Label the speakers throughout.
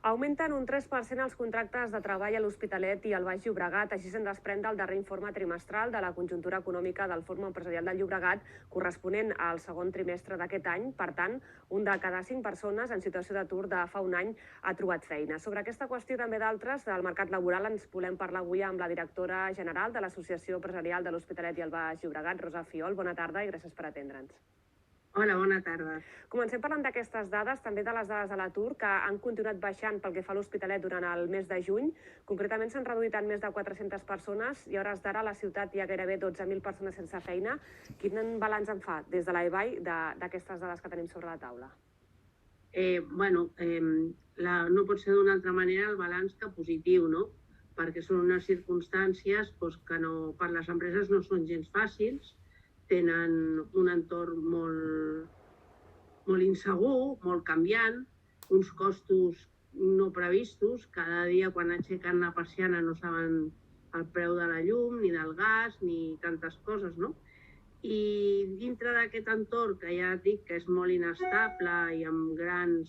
Speaker 1: Augmenten un 3% els contractes de treball a l'Hospitalet i al Baix Llobregat, així se'n desprèn del darrer informe trimestral de la conjuntura econòmica del Fòrum Empresarial del Llobregat, corresponent al segon trimestre d'aquest any. Per tant, un de cada 5 persones en situació d'atur de fa un any ha trobat feina. Sobre aquesta qüestió i també d'altres del mercat laboral ens volem parlar avui amb la directora general de l'Associació Empresarial de l'Hospitalet i el Baix Llobregat, Rosa Fiol. Bona tarda i gràcies per atendre'ns.
Speaker 2: Hola, bona tarda.
Speaker 1: Comencem parlant d'aquestes dades, també de les dades de l'atur, que han continuat baixant pel que fa a l'Hospitalet durant el mes de juny. Concretament s'han reduït en més de 400 persones i a hores d'ara a la ciutat hi ha gairebé 12.000 persones sense feina. Quin balanç en fa des de l'EBAI d'aquestes dades que tenim sobre la taula?
Speaker 2: No pot ser d'una altra manera el balanç que positiu, no? Perquè són unes circumstàncies que per les empreses no són gens fàcils, tenen un entorn molt insegur, molt canviant, uns costos no previstos. Cada dia quan aixequen la persiana no saben el preu de la llum, ni del gas, ni tantes coses, no? I dintre d'aquest entorn, que ja et dic que és molt inestable i amb grans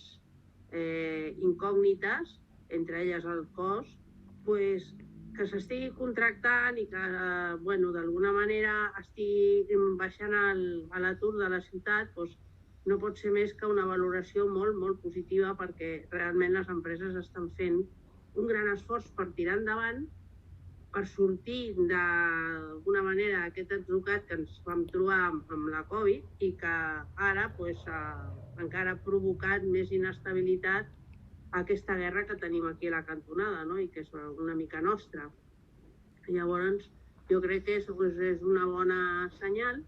Speaker 2: incògnites, entre elles el cost, que s'estigui contractant i que d'alguna manera estigui baixant l'atur de la ciutat, no pot ser més que una valoració molt, molt positiva, perquè realment les empreses estan fent un gran esforç per tirar endavant, per sortir d'alguna manera aquest atzucac que ens vam trobar amb la Covid i que ara encara ha provocat més inestabilitat aquesta guerra que tenim aquí a la cantonada, no? I que és una mica nostra. Llavors, jo crec que és una bona senyal,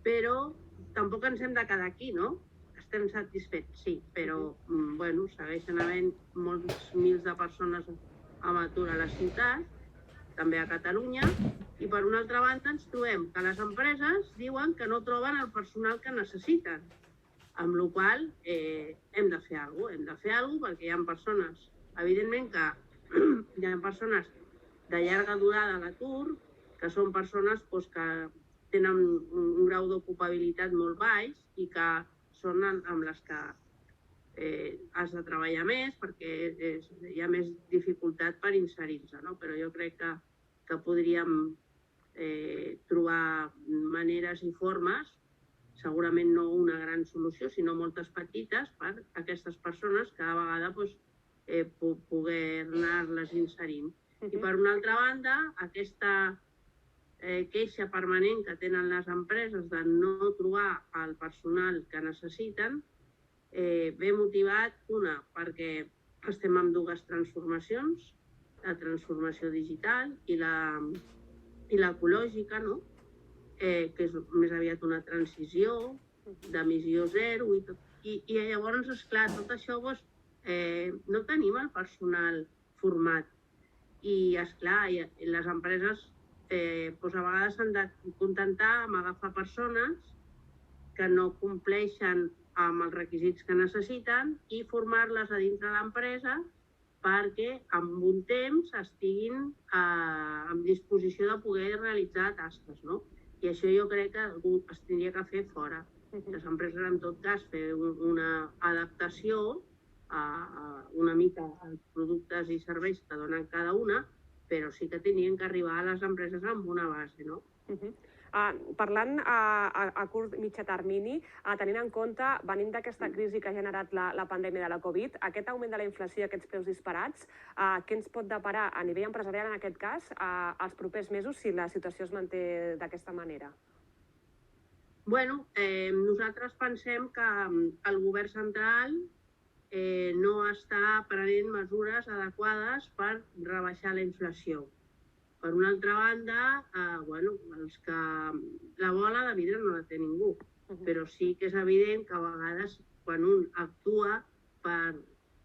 Speaker 2: però tampoc ens hem de quedar aquí, no? Estem satisfets, sí, però segueixen havent molts mils de persones amb atur a la ciutat, també a Catalunya, i per una altra banda ens trobem que les empreses diuen que no troben el personal que necessiten, amb la qual cosa hem de fer alguna cosa, perquè hi ha persones, evidentment que hi ha persones de llarga durada a l'atur, que són persones que tenen un grau d'ocupabilitat molt baix i que són amb les que has de treballar més perquè hi ha més dificultat per inserir-se, no? Però jo crec que podríem trobar maneres i formes, segurament no una gran solució, sinó moltes petites, per a aquestes persones cada vegada poder anar-les inserint. I per una altra banda, aquesta queixa permanent que tenen les empreses de no trobar el personal que necessiten ve motivat, una, perquè estem en dues transformacions, la transformació digital i l'ecològica, no? Que és més aviat una transició d'emissió zero i llavors, esclar, tot això no tenim el personal format i, esclar, les empreses a vegades s'han de contentar amb agafar persones que no compleixen amb els requisits que necessiten i formar-les a dintre l'empresa perquè en un temps estiguin en disposició de poder realitzar tasques, no? I això jo crec que es tindria que fer fora. Les empreses, en tot cas, fer una adaptació una mica als productes i serveis que donen cada una, però sí que tenien que arribar a les empreses amb una base, no?
Speaker 1: Parlant a curt i mitjà termini, tenint en compte, venint d'aquesta crisi que ha generat la pandèmia de la Covid, aquest augment de la inflació i aquests preus disparats, què ens pot deparar a nivell empresarial, en aquest cas, els propers mesos, si la situació es manté d'aquesta manera?
Speaker 2: Nosaltres pensem que el govern central no està prenent mesures adequades per rebaixar la inflació. Per una altra banda, la bola de vidre no la té ningú, però sí que és evident que a vegades quan un actua per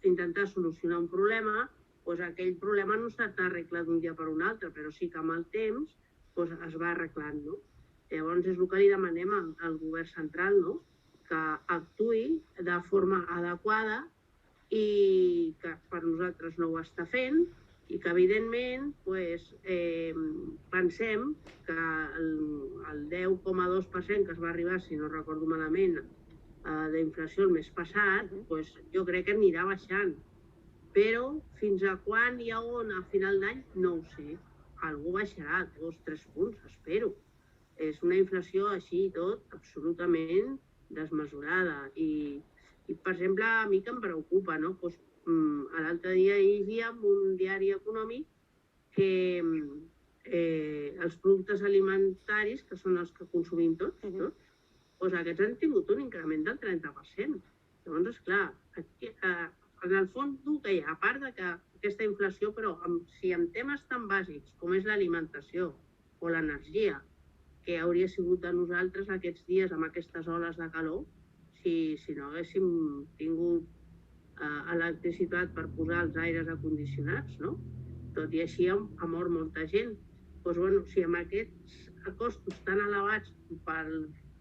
Speaker 2: intentar solucionar un problema, aquell problema no s'arregla d'un dia per un altre, però sí que amb el temps es va arreglant, no? Llavors és el que li demanem al govern central, no? Que actuï de forma adequada i que per nosaltres no ho està fent, i que, evidentment, pensem que el 10,2% que es va arribar, si no recordo malament, d'inflació el mes passat, jo crec que anirà baixant. però fins a quan i a on a final d'any no ho sé. Algú baixarà 2 o 3 punts, espero. És una inflació així i tot absolutament desmesurada i per exemple, a mi que em preocupa, no? Doncs, l'altre dia llegia en un diari econòmic que els productes alimentaris, que són els que consumim tots, doncs aquests han tingut un increment del 30%. Llavors, esclar, en el fons tu que hi ha, a part de que aquesta inflació, però si en temes tan bàsics com és l'alimentació o l'energia, que hauria sigut de nosaltres aquests dies amb aquestes oles de calor, si no haguéssim tingut electricitat per posar els aires acondicionats, no? Tot i així ha mort molta gent. Doncs, bueno, si amb aquests costos tan elevats per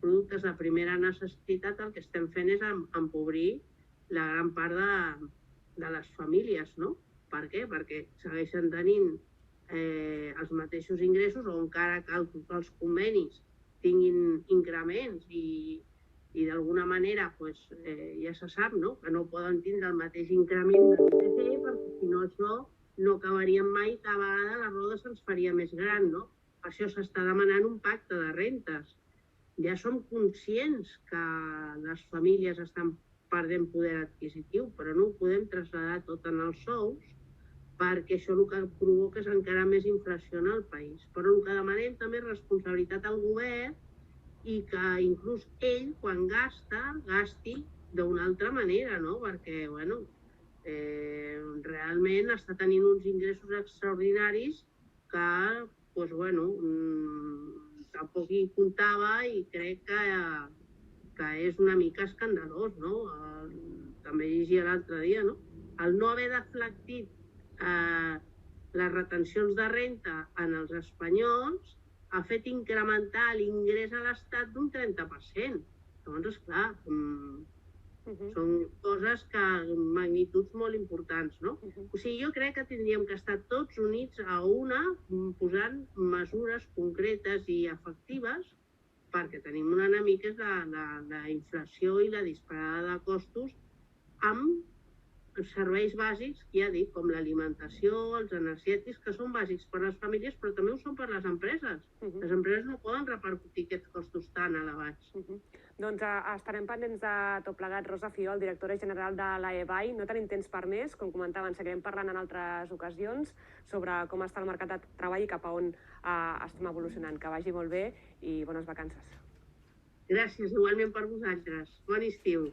Speaker 2: productes de primera necessitat, el que estem fent és empobrir la gran part de les famílies, no? Per què? Perquè segueixen tenint els mateixos ingressos o encara que els convenis tinguin increments i d'alguna manera pues, ja se sap, no? Que no poden tindre el mateix increment de l'IPC perquè si no això no acabaríem mai, cada vegada la roda se'ns faria més gran, no? Per això s'està demanant un pacte de rentes. Ja som conscients que les famílies estan perdent poder adquisitiu, però no ho podem traslladar tot en els sous, perquè això el que provoca és encara més inflació en el país. Però el que demanem també és responsabilitat al govern i que inclús ell, quan gasti d'una altra manera, no? Perquè, bueno, realment està tenint uns ingressos extraordinaris que, doncs, bueno, tampoc hi comptava i crec que és una mica escandalós, no? També llegia l'altre dia, no? El no haver deflectit les retencions de renta en els espanyols ha fet incrementar l'ingrés a l'Estat d'un 30%. Llavors, esclar, són coses que magnituds molt importants, no? O sigui, jo crec que tindríem que estar tots units a una, posant mesures concretes i efectives, perquè tenim un enemic que és la inflació i la disparada de costos amb els serveis bàsics, ja dic, com l'alimentació, els energètics, que són bàsics per a les famílies, però també ho són per a les empreses. Les empreses no poden repercutir aquests costos tan elevats.
Speaker 1: Doncs estarem pendents de tot plegat. Rosa Fiol, directora general de l'AEBAI. No tenim temps per més, com comentaven, seguirem parlant en altres ocasions sobre com està el mercat de treball i cap a on estem evolucionant. Que vagi molt bé i bones vacances.
Speaker 2: Gràcies, igualment per vosaltres. Bon estiu.